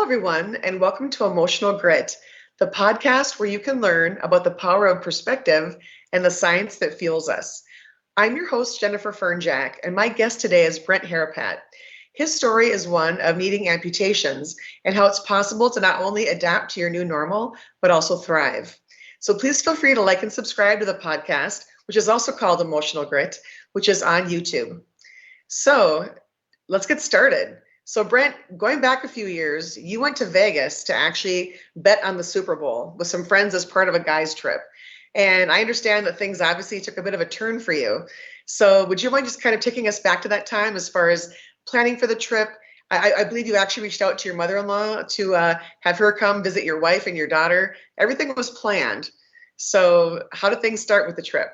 everyone, and welcome to Emotional Grit, the podcast where you can learn about the power of perspective and the science that fuels us. I'm your host, Jennifer Fernjack, and my guest today is Brent Harapat. His story is one of needing amputations and how it's possible to not only adapt to your new normal, but also thrive. So please feel free to like and subscribe to the podcast, which is also called Emotional Grit, which is on YouTube. So let's get started. So Brent, going back a few years, you went to Vegas to actually bet on the Super Bowl with some friends as part of a guys trip. And I understand that things obviously took a bit of a turn for you. So would you mind just kind of taking us back to that time as far as planning for the trip? I believe you actually reached out to your mother-in-law to have her come visit your wife and your daughter. Everything was planned. So how did things start with the trip?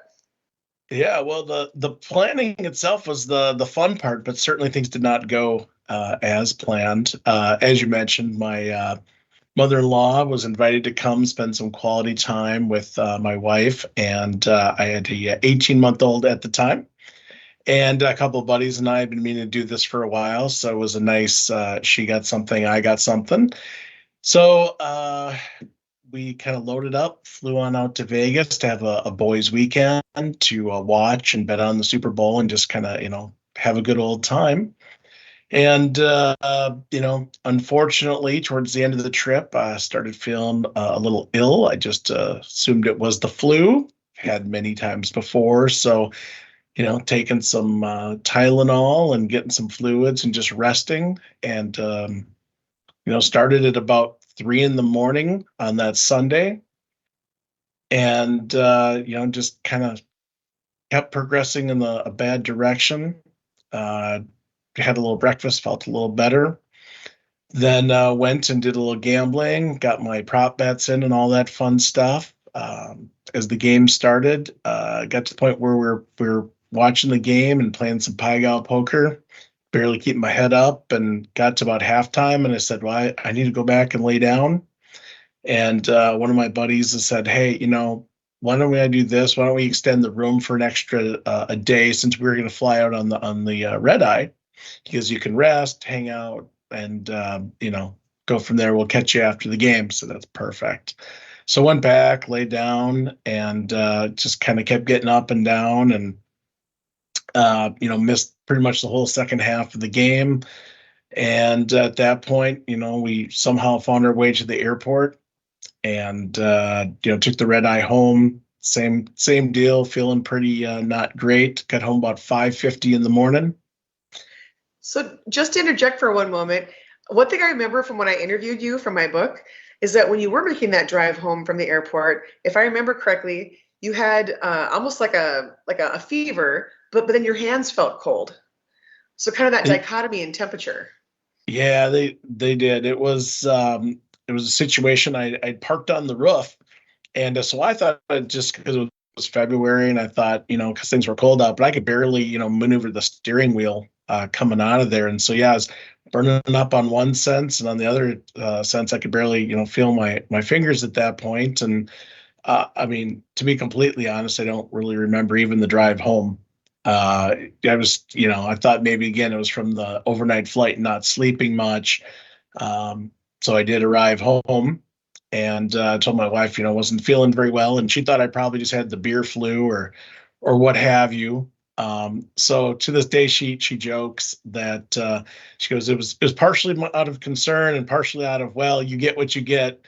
Yeah, well, the planning itself was the fun part, but certainly things did not go as planned. As you mentioned, my mother-in-law was invited to come spend some quality time with my wife, and I had a 18-month-old at the time, and a couple of buddies and I had been meaning to do this for a while, so it was a nice she got something, I got something. So we kind of loaded up, flew on out to Vegas to have a boys' weekend to watch and bet on the Super Bowl and just kind of, have a good old time. And, unfortunately, towards the end of the trip, I started feeling a little ill. I just assumed it was the flu, had many times before. So, taking some Tylenol and getting some fluids and just resting. And, started at about 3 a.m. on that Sunday, and just kind of kept progressing in a bad direction. Had a little breakfast, felt a little better. Then went and did a little gambling, got my prop bets in and all that fun stuff. As the game started, got to the point where we're watching the game and playing some Pai Gow poker, barely keeping my head up, and got to about halftime, and I said, well, I need to go back and lay down. And one of my buddies has said, hey, why don't we do this? Why don't we extend the room for an extra a day, since we were going to fly out on the red eye, because you can rest, hang out, and go from there. We'll catch you after the game. So that's perfect. So went back, laid down, and just kind of kept getting up and down, and missed pretty much the whole second half of the game. And at that point, we somehow found our way to the airport, and took the red eye home. Same deal, feeling pretty not great. Got home about 5:50 in the morning. So just to interject for one moment, one thing I remember from when I interviewed you from my book is that when you were making that drive home from the airport, if I remember correctly, you had almost like a fever, but then your hands felt cold. So kind of that dichotomy in temperature. Yeah, they did. It was a situation. I'd parked on the roof, and so I thought, just because it was February, and I thought, because things were cold out, but I could barely maneuver the steering wheel coming out of there. And so yeah, I was burning up on one sense, and on the other sense, I could barely feel my fingers at that point. And to be completely honest, I don't really remember even the drive home. I thought maybe again it was from the overnight flight and not sleeping much. So I did arrive home, and told my wife, wasn't feeling very well, and she thought I probably just had the beer flu or what have you. So to this day, she jokes that she goes, it was partially out of concern and partially out of, well, you get what you get.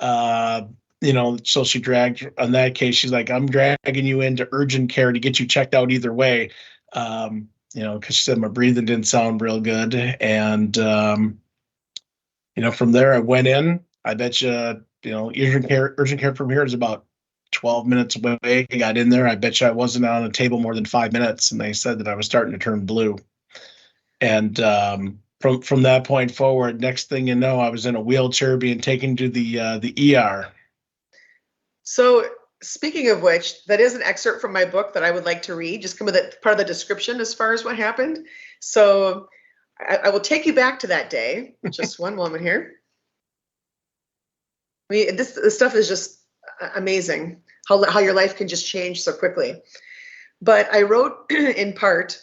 So she dragged, in that case, she's like, I'm dragging you into urgent care to get you checked out either way. Because she said my breathing didn't sound real good. And, from there I went in. I bet you, urgent care from here is about 12 minutes away. I got in there. I bet you I wasn't on a table more than 5 minutes. And they said that I was starting to turn blue. And, from that point forward, next thing you know, I was in a wheelchair being taken to the ER. So speaking of which, that is an excerpt from my book that I would like to read, just come with part of the description as far as what happened. So I will take you back to that day. Just one moment here. This stuff is just amazing, how your life can just change so quickly. But I wrote in part,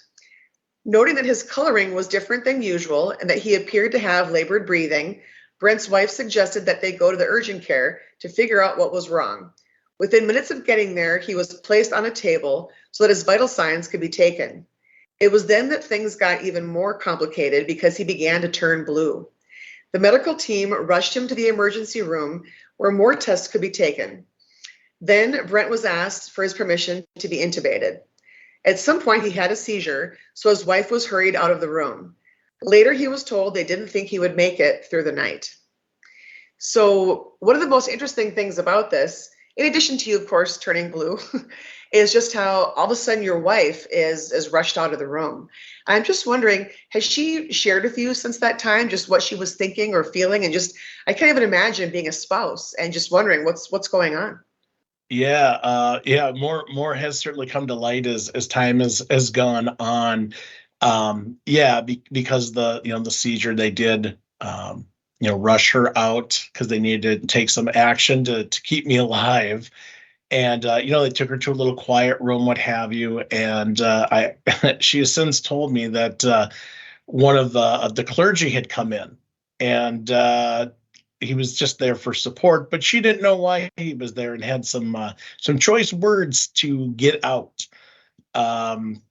noting that his coloring was different than usual and that he appeared to have labored breathing, Brent's wife suggested that they go to the urgent care to figure out what was wrong. Within minutes of getting there, he was placed on a table so that his vital signs could be taken. It was then that things got even more complicated because he began to turn blue. The medical team rushed him to the emergency room where more tests could be taken. Then Brent was asked for his permission to be intubated. At some point, he had a seizure, so his wife was hurried out of the room. Later, he was told they didn't think he would make it through the night. So one of the most interesting things about this, in addition to you, of course, turning blue, is just how all of a sudden your wife is rushed out of the room. I'm just wondering, has she shared with you since that time just what she was thinking or feeling? And just, I can't even imagine being a spouse and just wondering what's going on. Yeah, more has certainly come to light as time has gone on. Because the seizure, they did rush her out because they needed to take some action to keep me alive. And they took her to a little quiet room, what have you. And she has since told me that one of the clergy had come in, and he was just there for support, but she didn't know why he was there, and had some choice words to get out,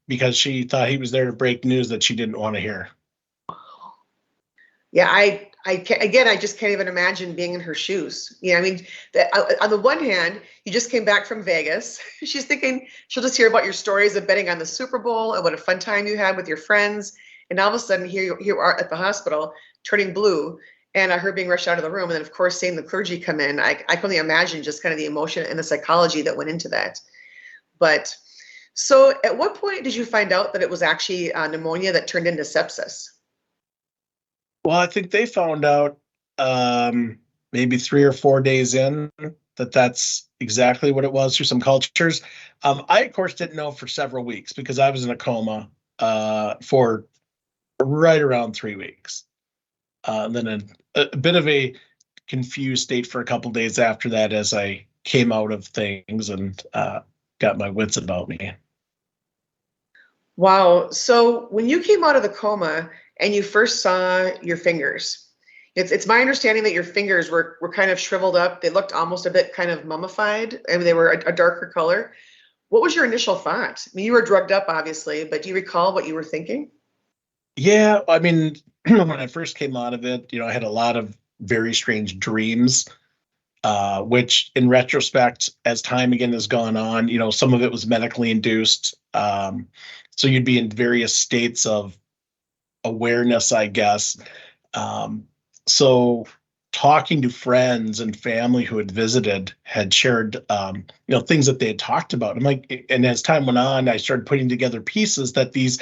because she thought he was there to break news that she didn't want to hear. Yeah, I just can't even imagine being in her shoes. I mean, on the one hand, you just came back from Vegas. She's thinking she'll just hear about your stories of betting on the Super Bowl and what a fun time you had with your friends. And all of a sudden, here you are at the hospital, turning blue, and her being rushed out of the room. And then, of course, seeing the clergy come in. I can only imagine just kind of the emotion and the psychology that went into that. But so at what point did you find out that it was actually pneumonia that turned into sepsis? Well, I think they found out maybe 3 or 4 days in that that's exactly what it was through some cultures. I, of course, didn't know for several weeks because I was in a coma for right around 3 weeks. Then a bit of a confused state for a couple days after that as I came out of things and got my wits about me. Wow. So when you came out of the coma and you first saw your fingers, it's my understanding that your fingers were kind of shriveled up. They looked almost a bit kind of mummified. I mean, they were a darker color. What was your initial thought? I mean, you were drugged up, obviously, but do you recall what you were thinking? Yeah, I mean, when I first came out of it, I had a lot of very strange dreams, which in retrospect, as time again has gone on, some of it was medically induced. So you'd be in various states of awareness, I guess. So talking to friends and family who had visited had shared, things that they had talked about. I'm like, and as time went on, I started putting together pieces that this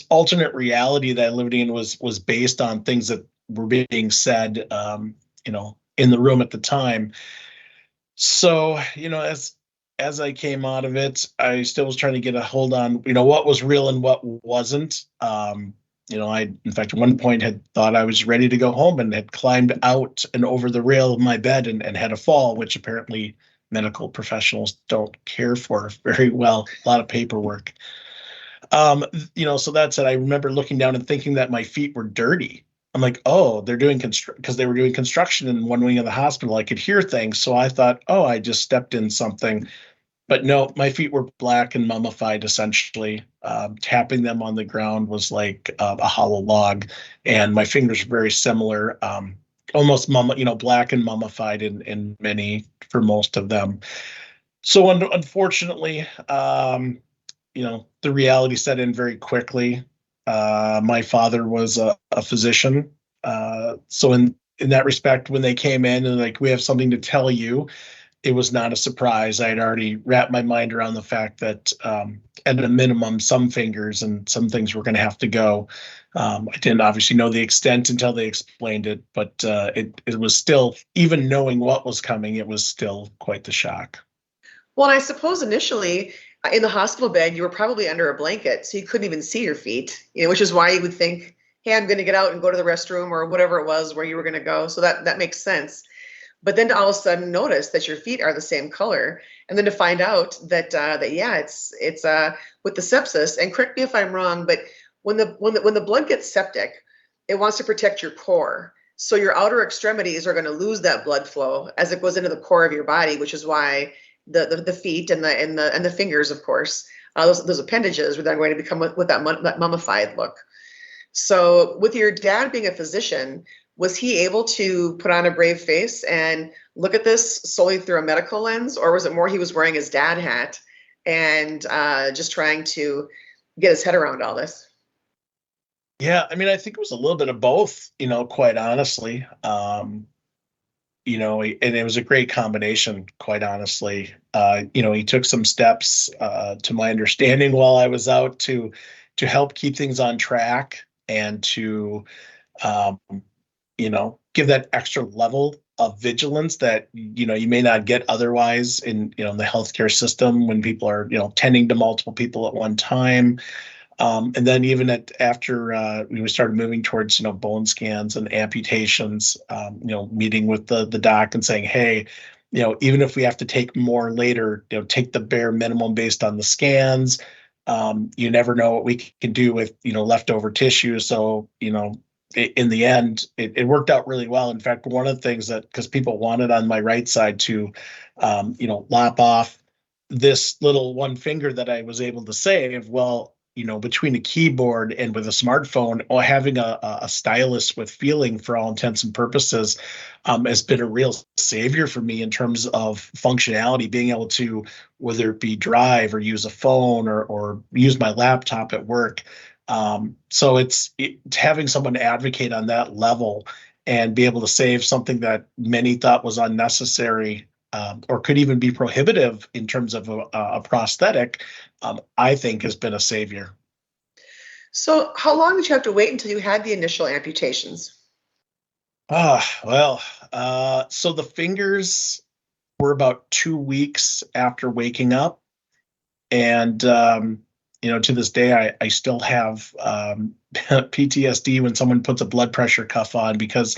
alternate reality that I lived in was based on things that were being said, in the room at the time. So, as I came out of it, I still was trying to get a hold on, what was real and what wasn't. I, in fact, at one point had thought I was ready to go home and had climbed out and over the rail of my bed and had a fall, which apparently medical professionals don't care for very well. A lot of paperwork. So that's it. I remember looking down and thinking that my feet were dirty. I'm like, oh, they're doing because they were doing construction in one wing of the hospital. I could hear things. So I thought, oh, I just stepped in something. But no, my feet were black and mummified, essentially. Tapping them on the ground was like a hollow log. And my fingers were very similar, almost black and mummified in many, for most of them. So unfortunately, the reality set in very quickly. My father was a physician. So in that respect, when they came in and like, we have something to tell you, it was not a surprise. I had already wrapped my mind around the fact that at a minimum, some fingers and some things were going to have to go. I didn't obviously know the extent until they explained it, but it was still, even knowing what was coming, it was still quite the shock. Well, and I suppose initially in the hospital bed, you were probably under a blanket, so you couldn't even see your feet, which is why you would think, hey, I'm going to get out and go to the restroom or whatever it was where you were going to go. So that makes sense. But then to all of a sudden notice that your feet are the same color, and then to find out that it's with the sepsis. And correct me if I'm wrong, but when the blood gets septic, it wants to protect your core. So your outer extremities are going to lose that blood flow as it goes into the core of your body, which is why the feet and the fingers, of course, those appendages are then going to become with that mummified look. So with your dad being a physician, was he able to put on a brave face and look at this solely through a medical lens, or was it more he was wearing his dad hat and just trying to get his head around all this? Yeah, I mean, I think it was a little bit of both, quite honestly. And it was a great combination, quite honestly. He took some steps, to my understanding, while I was out to help keep things on track and to, um, give that extra level of vigilance that, you may not get otherwise in, the healthcare system when people are, tending to multiple people at one time. And then even after we started moving towards bone scans and amputations, meeting with the doc and saying, hey, even if we have to take more later, take the bare minimum based on the scans. You never know what we can do with leftover tissue. So in the end, it worked out really well. In fact, one of the things that, because people wanted on my right side to lop off this little one finger that I was able to save. Well, between a keyboard and with a smartphone, or having a stylus with feeling for all intents and purposes, has been a real savior for me in terms of functionality, being able to, whether it be drive or use a phone or use my laptop at work. So it's having someone advocate on that level and be able to save something that many thought was unnecessary, or could even be prohibitive in terms of a prosthetic, I think has been a savior. So how long did you have to wait until you had the initial amputations? Well, so the fingers were about 2 weeks after waking up. And, to this day, I still have PTSD when someone puts a blood pressure cuff on, because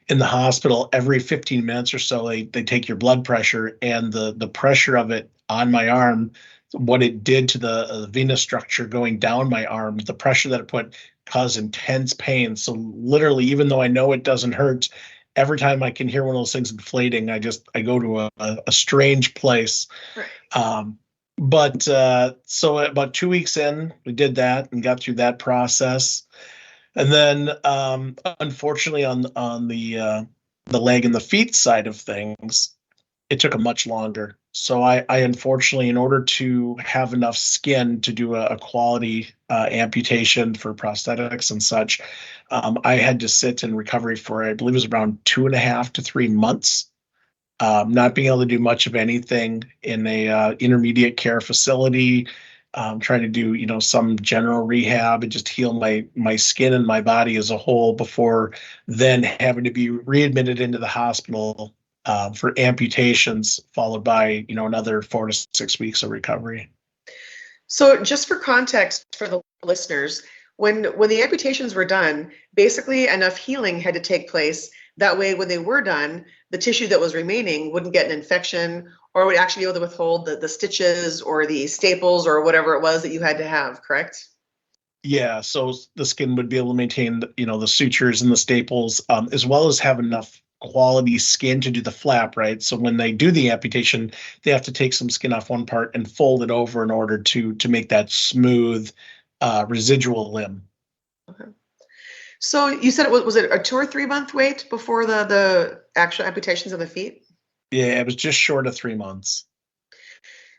in the hospital, every 15 minutes or so, they take your blood pressure, and the pressure of it on my arm, what it did to the venous structure going down my arm, the pressure that it put caused intense pain. So literally, even though I know it doesn't hurt, every time I can hear one of those things inflating, I go to a strange place. Right. But so about 2 weeks in, we did that and got through that process. And then, unfortunately, on the leg and the feet side of things, it took a much longer. So I unfortunately, in order to have enough skin to do a quality amputation for prosthetics and such, I had to sit in recovery for, I believe it was around 2.5 to 3 months, not being able to do much of anything in a intermediate care facility, trying to do some general rehab and just heal my skin and my body as a whole, before then having to be readmitted into the hospital for amputations, followed by another 4 to 6 weeks of recovery. So just for context for the listeners, when the amputations were done, basically enough healing had to take place. That way, when they were done, the tissue that was remaining wouldn't get an infection, or would actually be able to withhold the stitches or the staples or whatever it was that you had to have, correct? Yeah, so the skin would be able to maintain, the sutures and the staples, as well as have enough quality skin to do the flap, right? So when they do the amputation, they have to take some skin off one part and fold it over in order to make that smooth residual limb. Okay. So you said was it a 2 or 3 month wait before the actual amputations of the feet? Yeah, it was just short of 3 months.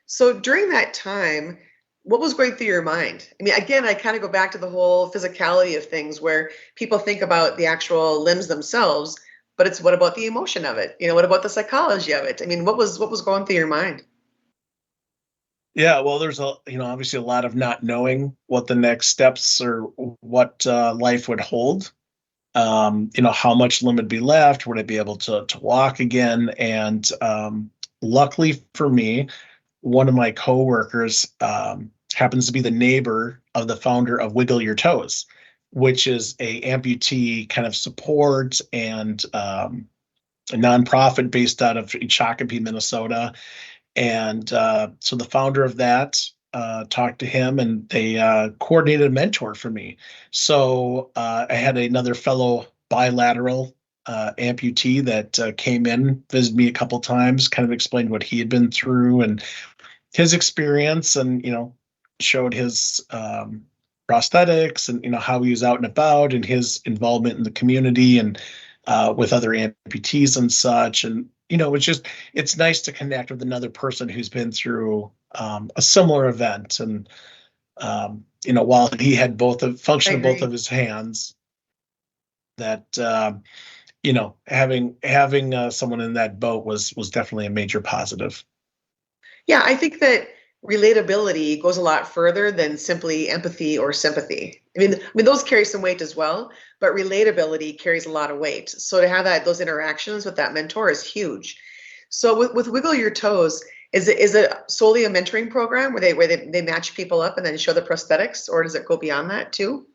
So during that time, what was going through your mind? I mean, again, I kind of go back to the whole physicality of things where people think about the actual limbs themselves, but it's what about the emotion of it? What about the psychology of it? I mean, what was going through your mind? Yeah, well, there's obviously a lot of not knowing what the next steps or what life would hold. How much limb would be left? Would I be able to walk again? And luckily for me, one of my coworkers happens to be the neighbor of the founder of Wiggle Your Toes, which is a amputee kind of support and a nonprofit based out of Shakopee, Minnesota. And so the founder of that talked to him, and they coordinated a mentor for me. So I had another fellow bilateral amputee that came in, visited me a couple times, kind of explained what he had been through and his experience, and showed his prosthetics, and how he was out and about, and his involvement in the community, and with other amputees and such. And it's nice to connect with another person who's been through a similar event. And while he had function of both of his hands, that having someone in that boat was definitely a major positive. Yeah, I think that relatability goes a lot further than simply empathy or sympathy. I mean, those carry some weight as well, but relatability carries a lot of weight. So to have those interactions with that mentor is huge. So with Wiggle Your Toes, is it solely a mentoring program where they match people up and then show the prosthetics, or does it go beyond that too?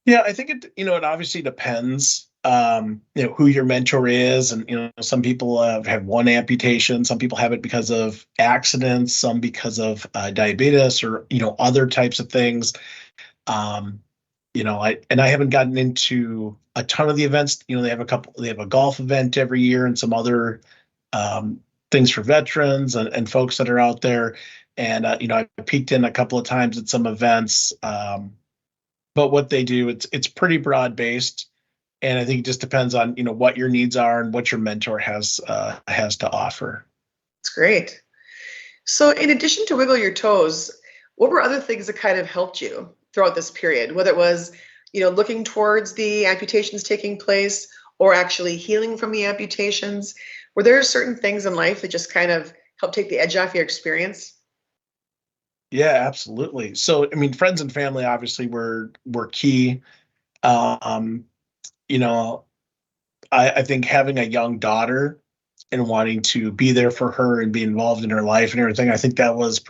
Yeah, I think it obviously depends, who your mentor is. And, some people have one amputation, some people have it because of accidents, some because of diabetes or, other types of things. I haven't gotten into a ton of the events. They have a golf event every year and some other things for veterans and folks that are out there. And, I peeked in a couple of times at some events. But what they do, it's pretty broad based, and I think it just depends on what your needs are and what your mentor has to offer. It's great. So in addition to Wiggle Your Toes, what were other things that kind of helped you throughout this period? Whether it was looking towards the amputations taking place or actually healing from the amputations, were there certain things in life that just kind of helped take the edge off your experience? Yeah, absolutely. So, I mean, friends and family obviously were key. Um, you know, I think having a young daughter and wanting to be there for her and be involved in her life and everything, I think that was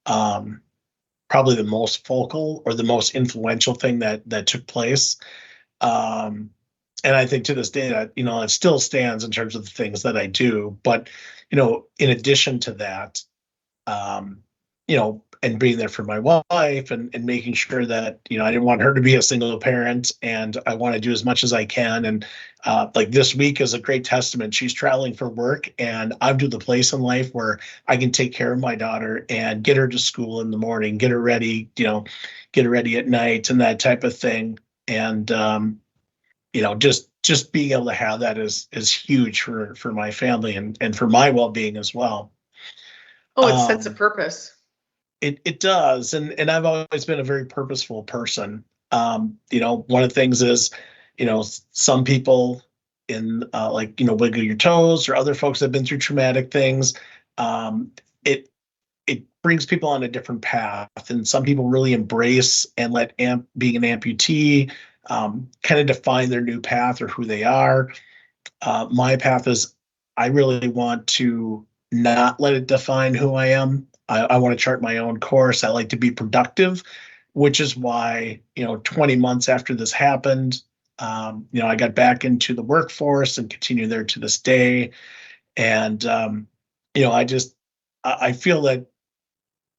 um, probably the most focal or the most influential thing that took place. Um, and I think to this day that it still stands in terms of the things that I do. But in addition to that, um, and being there for my wife, and making sure that, I didn't want her to be a single parent, and I want to do as much as I can. And like this week is a great testament. She's traveling for work, and I'm to the place in life where I can take care of my daughter and get her to school in the morning, get her ready, get her ready at night, and that type of thing. And, just being able to have that is huge for my family and for my well-being as well. Oh, it's sense of Um, purpose. it does, and I've always been a very purposeful person. One of the things is, some people in like Wiggle Your Toes or other folks that have been through traumatic things, um, it it brings people on a different path, and some people really embrace and let being an amputee kind of define their new path or who they are. My path is I really want to not let it define who I am. I want to chart my own course. I like to be productive, which is why, 20 months after this happened, I got back into the workforce and continue there to this day. And, I feel that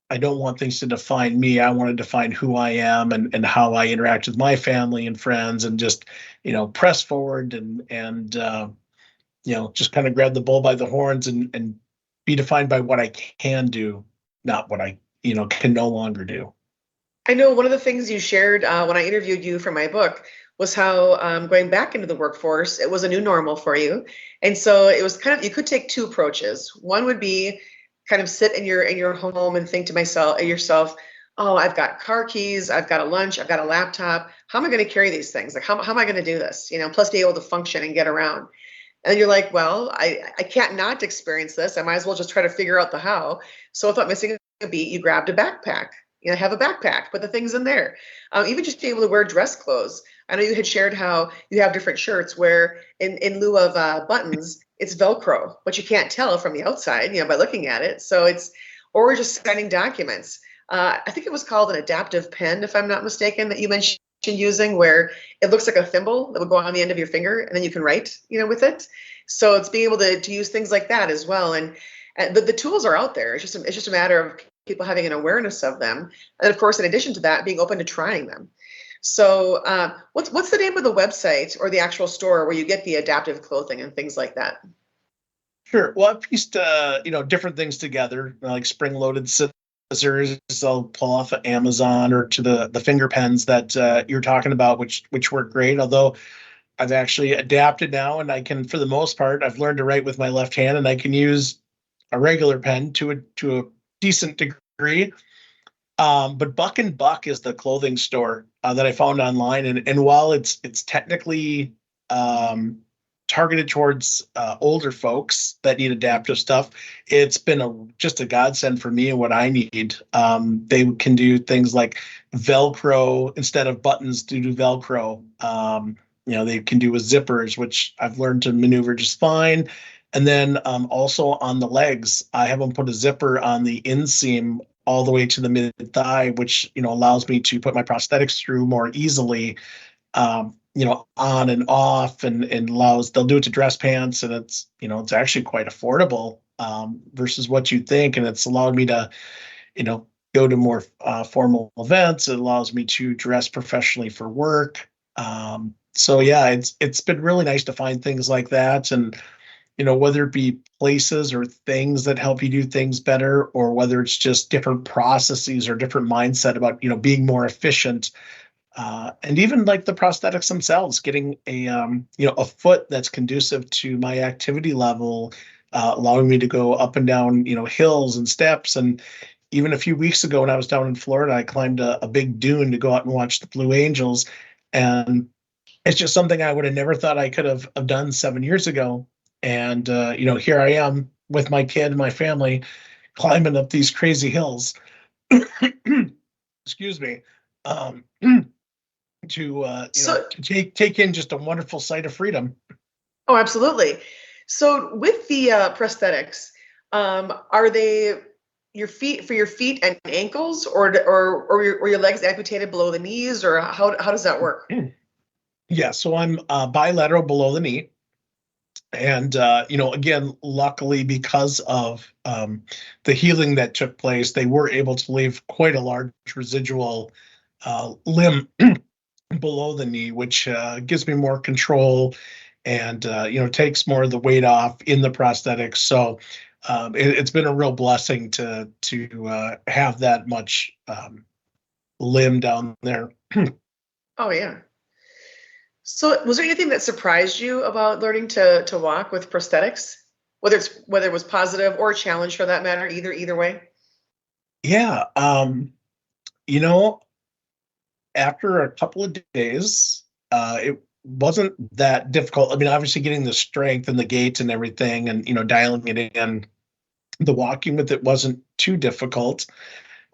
I don't want things to define me. I want to define who I am and how I interact with my family and friends, and just, press forward and just kind of grab the bull by the horns and be defined by what I can do, not what I, can no longer do. I know one of the things you shared when I interviewed you for my book was how going back into the workforce, it was a new normal for you. And so it was kind of, you could take two approaches. One would be kind of sit in your home and think to yourself, oh, I've got car keys, I've got a lunch, I've got a laptop. How am I going to carry these things? Like, how am I going to do this? Plus be able to function and get around. And you're like, well, I can't not experience this. I might as well just try to figure out the how. So without missing a beat, you grabbed a backpack. Have a backpack, put the things in there. Even just being able to wear dress clothes. I know you had shared how you have different shirts where in lieu of buttons, it's Velcro, but you can't tell from the outside, by looking at it. So or just signing documents. I think it was called an adaptive pen, if I'm not mistaken, that you mentioned using, where it looks like a thimble that would go on the end of your finger and then you can write, with it. So it's being able to use things like that as well. And the tools are out there. It's just a matter of people having an awareness of them. And of course, in addition to that, being open to trying them. So, what's the name of the website or the actual store where you get the adaptive clothing and things like that? Sure. Well, I've pieced different things together, like spring-loaded scissors I'll pull off of Amazon, or to the finger pens that you're talking about, which work great. Although I've actually adapted now, and I can, for the most part, I've learned to write with my left hand, and I can use a regular pen to a decent degree. But Buck and Buck is the clothing store that I found online, and while it's technically um, targeted towards older folks that need adaptive stuff, it's been just a godsend for me and what I need. They can do things like Velcro instead of buttons to do Velcro. They can do with zippers, which I've learned to maneuver just fine. And then also on the legs, I have them put a zipper on the inseam all the way to the mid thigh, which allows me to put my prosthetics through more easily, on and off, and allows, they'll do it to dress pants, and it's actually quite affordable versus what you think, and it's allowed me to go to more formal events. It allows me to dress professionally for work. So yeah, it's been really nice to find things like that, and whether it be places or things that help you do things better, or whether it's just different processes or different mindset about, being more efficient. And even like the prosthetics themselves, getting a foot that's conducive to my activity level, allowing me to go up and down, hills and steps. And even a few weeks ago when I was down in Florida, I climbed a big dune to go out and watch the Blue Angels. And it's just something I would have never thought I could have done 7 years ago. And here I am with my kid and my family climbing up these crazy hills. Excuse me. Um, So, to take in just a wonderful sight of freedom. oh, absolutely. So, with the prosthetics, are they your feet and ankles, or your legs amputated below the knees, or how does that work? Yeah, so I'm bilateral below the knee. And again, luckily, because of the healing that took place, they were able to leave quite a large residual limb below the knee, which gives me more control, and takes more of the weight off in the prosthetics. So it's been a real blessing to have that much limb down there. Oh yeah. So, was there anything that surprised you about learning to walk with prosthetics? Whether it was positive or a challenge for that matter, either way? Yeah, after a couple of days, it wasn't that difficult. I mean, obviously getting the strength and the gait and everything, and dialing it in. The walking with it wasn't too difficult.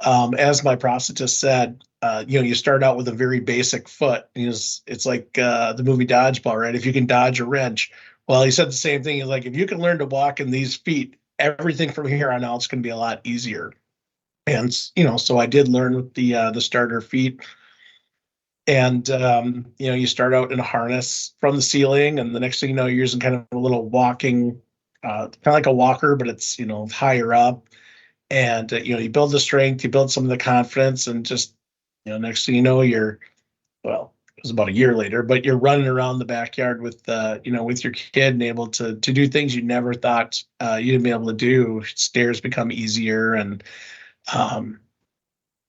As my prosthetist said, you start out with a very basic foot. It's like the movie Dodgeball, right? If you can dodge a wrench. Well, he said the same thing. He's like, if you can learn to walk in these feet, everything from here on out is going to be a lot easier. And so I did learn with the starter feet. And you start out in a harness from the ceiling, and the next thing you know, you're using kind of a little walking, kind of like a walker, but it's higher up. And you build the strength, you build some of the confidence, and just next thing you know, well, it was about a year later, but you're running around the backyard with with your kid, and able to do things you never thought you'd be able to do. Stairs become easier, and um,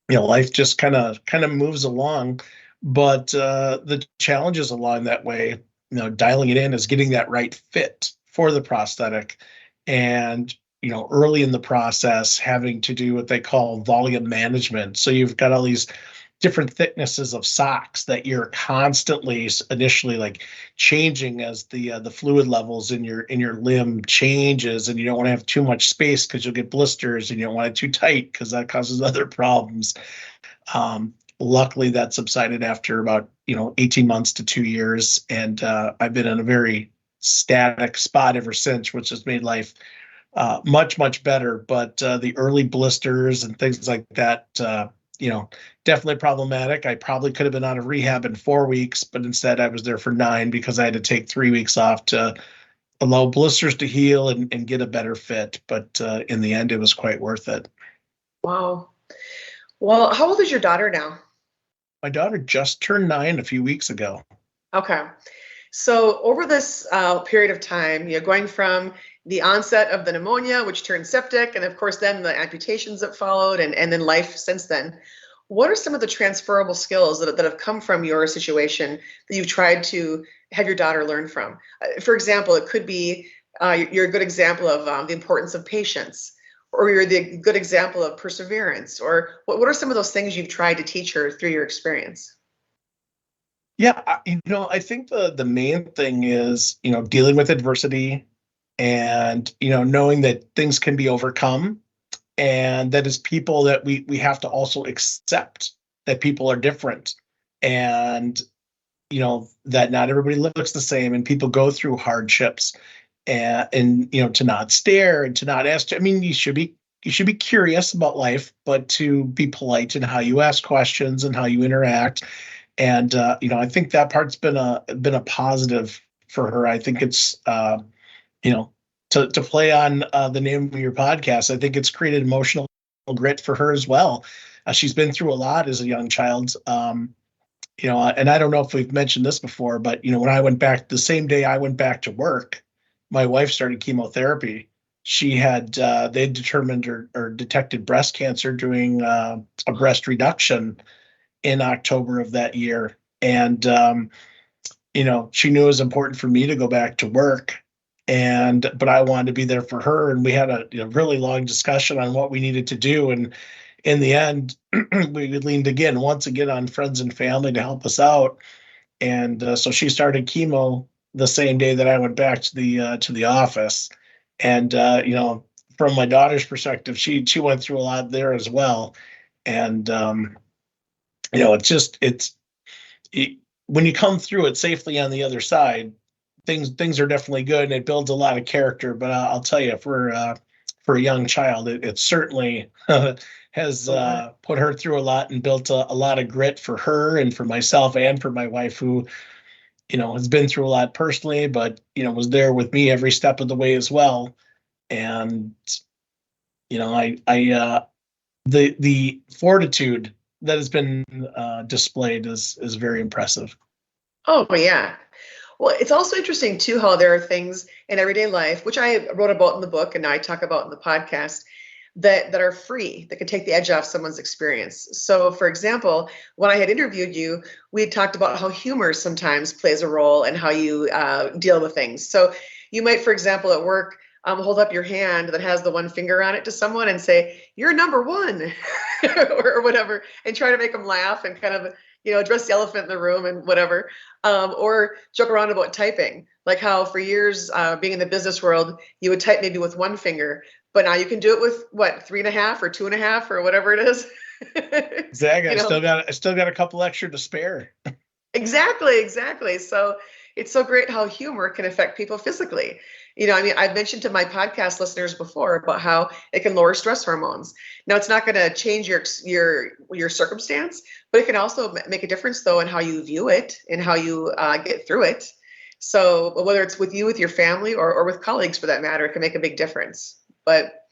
life just kind of moves along. But the challenges along that way, dialing it in, is getting that right fit for the prosthetic. And early in the process, having to do what they call volume management. So you've got all these different thicknesses of socks that you're constantly initially like changing as the fluid levels in your limb changes, and you don't want to have too much space because you'll get blisters, and you don't want it too tight because that causes other problems. Luckily, that subsided after about 18 months to 2 years, and I've been in a very static spot ever since, which has made life much better. But the early blisters and things like that, definitely problematic. I probably could have been out of rehab in 4 weeks, but instead I was there for 9 because I had to take 3 weeks off to allow blisters to heal and get a better fit. But in the end, it was quite worth it. Wow. Well, how old is your daughter now? My daughter just turned 9 a few weeks ago. Okay. So over this period of time, going from the onset of the pneumonia, which turned septic, and of course then the amputations that followed, and then life since then, what are some of the transferable skills that have come from your situation that you've tried to have your daughter learn from? For example, it could be you're a good example of the importance of patience, or you're the good example of perseverance, or what are some of those things you've tried to teach her through your experience? Yeah, I think the main thing is, dealing with adversity and, knowing that things can be overcome, and that as people that we have to also accept that people are different, and, that not everybody looks the same, and people go through hardships, and to not stare and to not ask. I mean, you should be curious about life, but to be polite in how you ask questions and how you interact. And I think that part's been a positive for her. I think it's you know to play on the name of your podcast. I think it's created emotional grit for her as well. She's been through a lot as a young child. And I don't know if we've mentioned this before, but when I went back the same day I went back to work, my wife started chemotherapy. She had they determined or detected breast cancer doing a breast reduction in October of that year. And, she knew it was important for me to go back to work. But I wanted to be there for her. And we had a really long discussion on what we needed to do. And in the end, we leaned once again on friends and family to help us out. And so she started chemo the same day that I went back to the office. And, from my daughter's perspective, she went through a lot there as well. And, it's when you come through it safely on the other side, things are definitely good, and it builds a lot of character. But I'll tell you, for a young child, it certainly has Okay. put her through a lot and built a lot of grit for her and for myself and for my wife, who has been through a lot personally, but was there with me every step of the way as well. And I the fortitude that has been displayed is very impressive. Oh, yeah. Well, it's also interesting too how there are things in everyday life, which I wrote about in the book and now I talk about in the podcast, that are free, that can take the edge off someone's experience. So, for example, when I had interviewed you, we had talked about how humor sometimes plays a role in how you deal with things. So, you might, for example, at work, hold up your hand that has the one finger on it to someone and say, "You're number one," or whatever, and try to make them laugh and kind of address the elephant in the room and whatever, or joke around about typing, like how for years being in the business world, you would type maybe with one finger, but now you can do it with what, three and a half or two and a half or whatever it is. Exactly. you know, I still got a couple extra to spare. exactly. So it's so great how humor can affect people physically. I mean, I've mentioned to my podcast listeners before about how it can lower stress hormones. Now, it's not going to change your circumstance, but it can also make a difference, though, in how you view it and how you get through it. So whether it's with you, with your family, or with colleagues, for that matter, it can make a big difference. But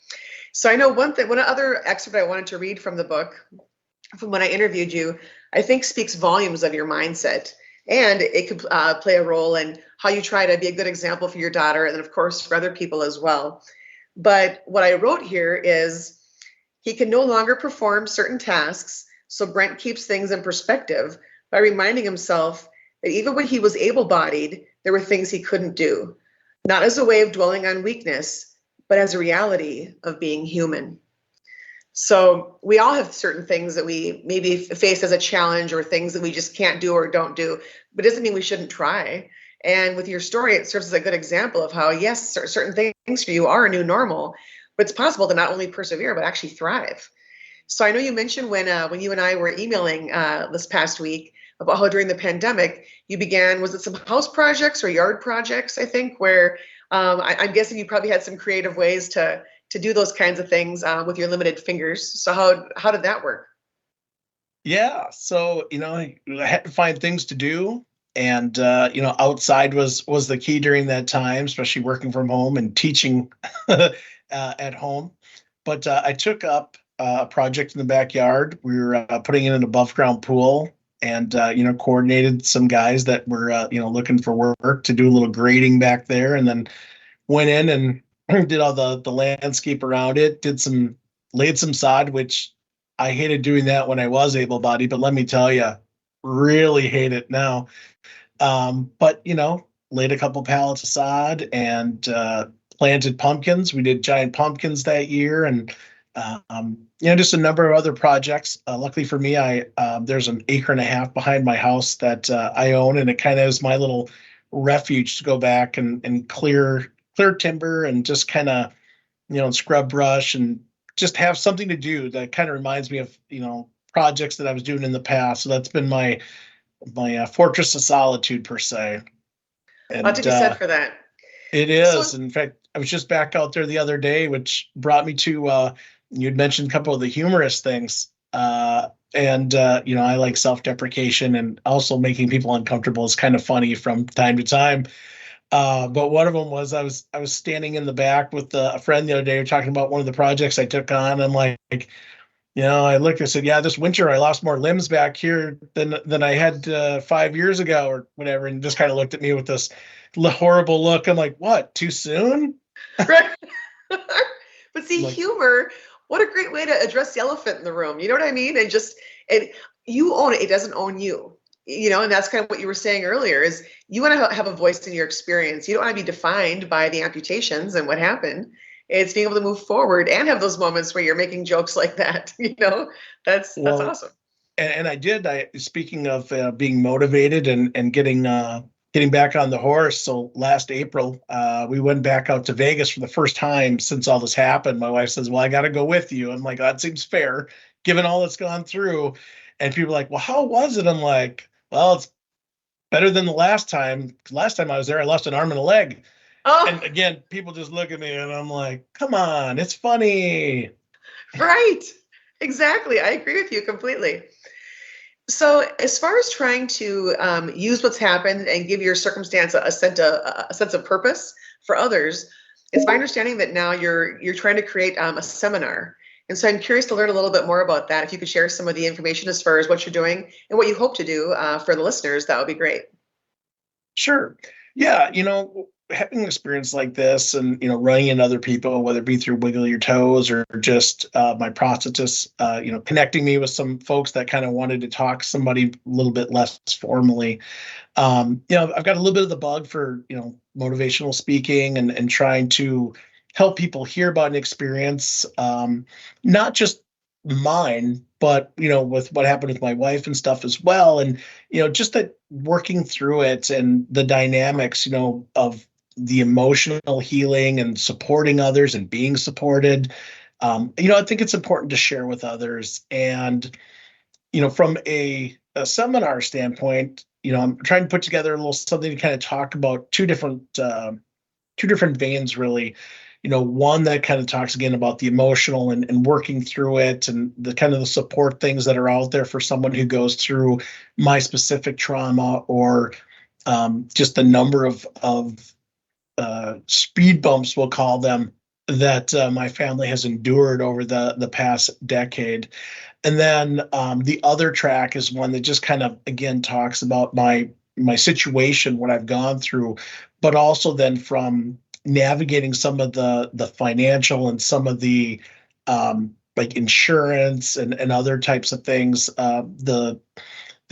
so I know one other excerpt I wanted to read from the book, from when I interviewed you, I think speaks volumes of your mindset. And it could play a role in how you try to be a good example for your daughter, and then, of course, for other people as well. But what I wrote here is he can no longer perform certain tasks. So Brent keeps things in perspective by reminding himself that even when he was able bodied, there were things he couldn't do, not as a way of dwelling on weakness, but as a reality of being human. So we all have certain things that we maybe face as a challenge, or things that we just can't do or don't do, but it doesn't mean we shouldn't try. And with your story, it serves as a good example of how, yes, certain things for you are a new normal, but it's possible to not only persevere, but actually thrive. So I know you mentioned when you and I were emailing this past week about how during the pandemic you began, was it some house projects or yard projects, I think, where I'm guessing you probably had some creative ways to do those kinds of things with your limited fingers. So how did that work? Yeah. So, I had to find things to do. And, outside was the key during that time, especially working from home and teaching at home. But I took up a project in the backyard. We were putting in an above ground pool. and coordinated some guys that were looking for work to do a little grading back there, and then went in and did all the landscape around it, laid some sod, which I hated doing that when I was able-bodied, but let me tell you, really hate it now. But laid a couple pallets of sod and planted pumpkins. We did giant pumpkins that year, and just a number of other projects. Luckily for me, I there's an acre and a half behind my house that I own, and it kind of is my little refuge to go back and clear timber and just kind of scrub brush and just have something to do that kind of reminds me of projects that I was doing in the past. So that's been my fortress of solitude per se. And a lot to be said for that. It is. In fact, I was just back out there the other day, which brought me to you'd mentioned a couple of the humorous things. I like self-deprecation, and also making people uncomfortable is kind of funny from time to time. But one of them was I was standing in the back with a friend the other day, talking about one of the projects I took on. I'm like, I looked and said, yeah, this winter I lost more limbs back here than I had 5 years ago or whatever. And just kind of looked at me with this horrible look. I'm like, what, too soon? Right. But see, humor, what a great way to address the elephant in the room. You know what I mean? And you own it. It doesn't own you. And that's kind of what you were saying earlier, is you want to have a voice in your experience. You don't want to be defined by the amputations and what happened. It's being able to move forward and have those moments where you're making jokes like that. That's awesome. And I did. Speaking of being motivated and getting back on the horse. So last April, we went back out to Vegas for the first time since all this happened. My wife says, well, I got to go with you. I'm like, that seems fair, given all that's gone through. And people are like, well, how was it? I'm like, well, it's better than the last time. Last time I was there, I lost an arm and a leg. Oh. And again, people just look at me and I'm like, come on, it's funny. Right. Exactly. I agree with you completely. So as far as trying to use what's happened and give your circumstance a sense of purpose for others, it's my understanding that now you're trying to create a seminar. And so I'm curious to learn a little bit more about that. If you could share some of the information as far as what you're doing and what you hope to do for the listeners, that would be great. Sure. Yeah. Having an experience like this and, running into other people, whether it be through Wiggle Your Toes or just my prosthetist, connecting me with some folks that kind of wanted to talk to somebody a little bit less formally. I've got a little bit of the bug for, motivational speaking and trying to help people hear about an experience, not just mine, but, with what happened with my wife and stuff as well. And, just that working through it and the dynamics, of the emotional healing and supporting others and being supported. I think it's important to share with others. And, from a seminar standpoint, I'm trying to put together a little something to kind of talk about two different veins, really. One that kind of talks again about the emotional and working through it and the kind of the support things that are out there for someone who goes through my specific trauma or just the number of speed bumps, we'll call them, that my family has endured over the past decade. And then the other track is one that just kind of, again, talks about my situation, what I've gone through, but also then from navigating some of the financial and some of the like insurance and other types of things, the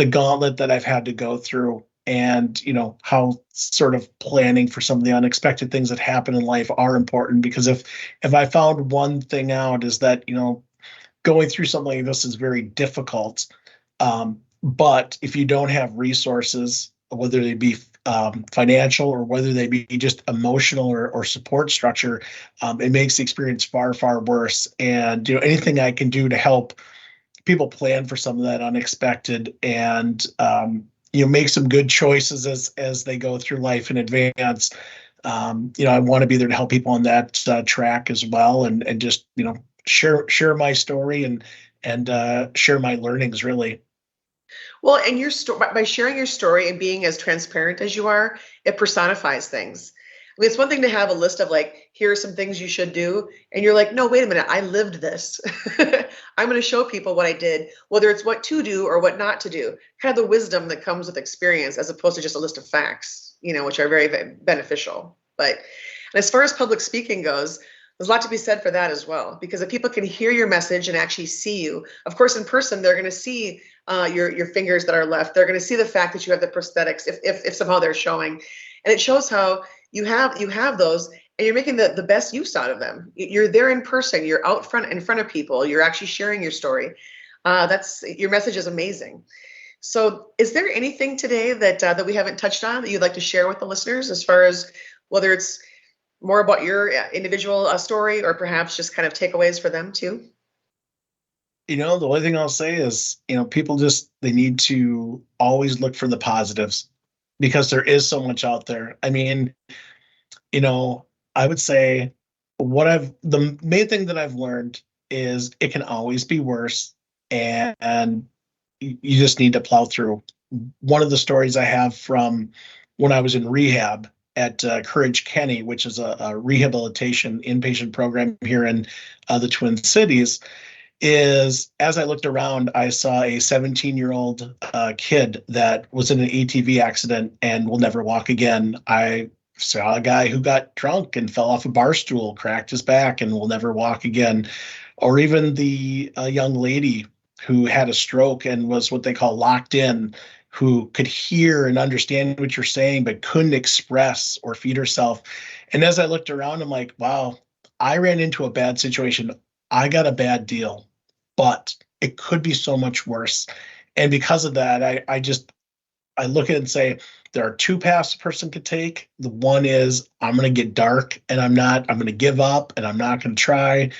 gauntlet that I've had to go through, and how sort of planning for some of the unexpected things that happen in life are important. Because if I found one thing out, is that going through something like this is very difficult, but if you don't have resources, whether they be financial or whether they be just emotional or support structure, it makes the experience far, far worse. And anything I can do to help people plan for some of that unexpected and make some good choices as they go through life in advance. I want to be there to help people on that track as well, and just share my story and share my learnings, really. Well, and your story, by sharing your story and being as transparent as you are, it personifies things. I mean, it's one thing to have a list of like, here are some things you should do. And you're like, no, wait a minute, I lived this. I'm going to show people what I did, whether it's what to do or what not to do, kind of the wisdom that comes with experience as opposed to just a list of facts, which are very, very beneficial. But as far as public speaking goes, there's a lot to be said for that as well, because if people can hear your message and actually see you, of course, in person, they're going to see your fingers that are left. They're going to see the fact that you have the prosthetics, if somehow they're showing, and it shows how you have those, and you're making the best use out of them. You're there in person. You're out front in front of people. You're actually sharing your story. Your message is amazing. So, is there anything today that we haven't touched on that you'd like to share with the listeners, as far as whether it's more about your individual story or perhaps just kind of takeaways for them too? The only thing I'll say is, people they need to always look for the positives, because there is so much out there. I mean, I would say the main thing that I've learned is it can always be worse, and you just need to plow through. One of the stories I have from when I was in rehab at Courage Kenny, which is a rehabilitation inpatient program here in the Twin Cities, is as I looked around, I saw a 17-year-old kid that was in an ATV accident and will never walk again. I saw a guy who got drunk and fell off a bar stool, cracked his back, and will never walk again. Or even the young lady who had a stroke and was what they call locked in, who could hear and understand what you're saying, but couldn't express or feed herself. And as I looked around, I'm like, wow, I ran into a bad situation. I got a bad deal, but it could be so much worse. And because of that, I look at it and say, there are two paths a person could take. The one is, I'm going to get dark and I'm going to give up and I'm not going to try.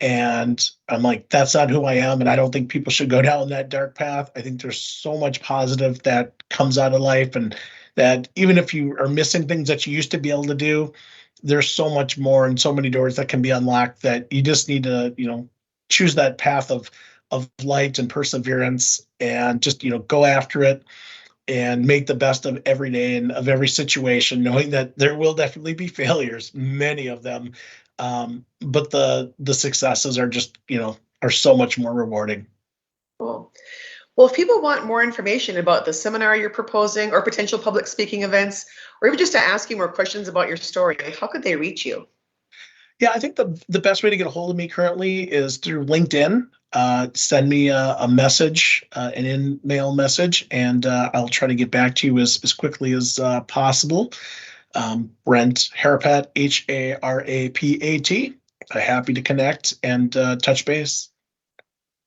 And I'm like, that's not who I am. And I don't think people should go down that dark path. I think there's so much positive that comes out of life, and that even if you are missing things that you used to be able to do, there's so much more and so many doors that can be unlocked, that you just need to, choose that path of light and perseverance, and just, go after it and make the best of every day and of every situation, knowing that there will definitely be failures, many of them. But the successes are just, are so much more rewarding. Cool. Well, if people want more information about the seminar you're proposing, or potential public speaking events, or even just to ask you more questions about your story, how could they reach you? Yeah, I think the best way to get a hold of me currently is through LinkedIn. Send me a message, an in-mail message, and I'll try to get back to you as quickly as possible. Brent Harapat, Harapat. Happy to connect and touch base.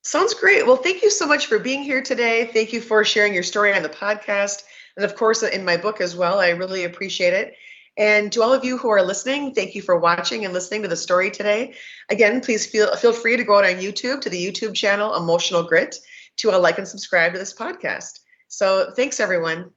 Sounds great. Well, thank you so much for being here today. Thank you for sharing your story on the podcast, and of course in my book as well. I really appreciate it. And to all of you who are listening, thank you for watching and listening to the story today. Again, please feel free to go out on YouTube to the YouTube channel Emotional Grit to like and subscribe to this podcast. So thanks, everyone.